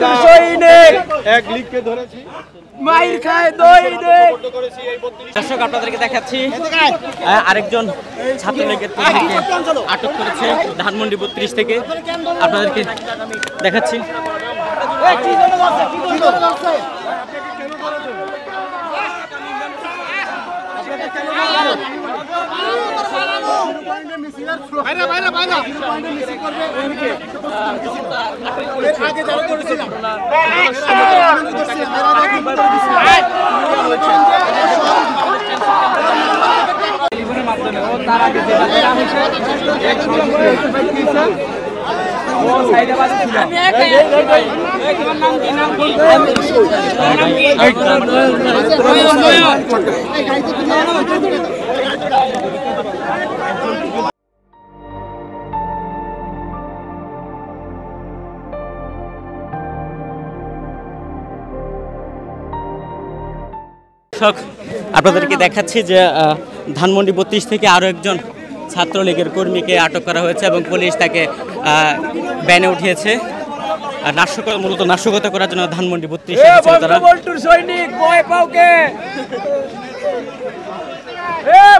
বঙ্গবন্ধুর সৈনিক এক লীগকে ধরেছি, মাইর খায় দৈনিক। দর্শক আপনাদেরকে দেখাচ্ছি আরেকজন ছাত্রলীগের কর্মীকে আটক করেছে ধানমন্ডি ৩২ থেকে। আপনাদেরকে দেখাচ্ছি। আপনাদেরকে দেখাচ্ছি যে ধানমন্ডি ৩২ থেকে আরও একজন ছাত্রলীগের কর্মীকে আটক করা হয়েছে এবং পুলিশ তাকে ব্যানে উঠিয়েছে। মূলত নাশকতা করার জন্য ধানমন্ডি ৩২ বঙ্গবন্ধুর সৈনিক ভয় পাও কে?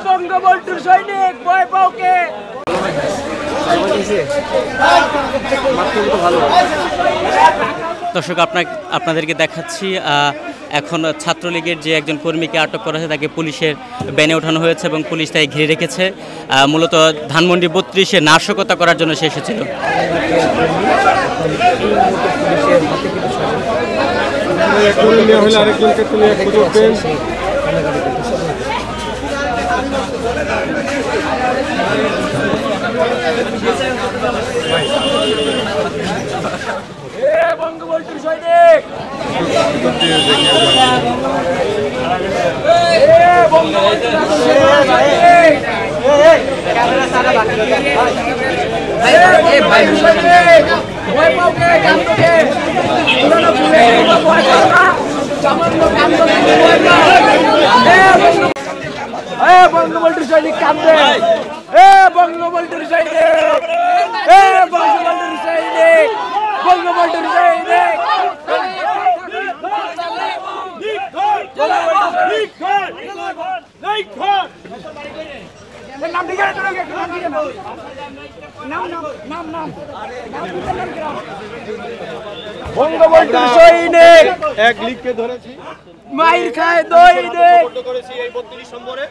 বঙ্গবন্ধুর সৈনিক ভয় পাও কে? দর্শক আপনাদেরকে দেখাচ্ছি এখন ছাত্রলীগের যে একজন কর্মীকে আটক করা হয়েছে তাকে পুলিশের ব্যানে ওঠানো হয়েছে এবং পুলিশ তাকে ঘিরে রেখেছে। মূলত ধানমন্ডি ৩২-এ নাশকতা করার জন্য সে এসেছিল। বঙ্গবন্ধুর সৈনিক বঙ্গবন্ধুর সৈনিক কাঁদবে। বঙ্গবন্ধুর সৈনিক, বঙ্গবন্ধুর সৈনিক, বঙ্গবন্ধুর সৈনিক। বঙ্গবন্ধুর সৈনিক এক লীগকে ধরেছি, মাইর খায় দৈনিক। করেছি এই ৩২ নম্বরে।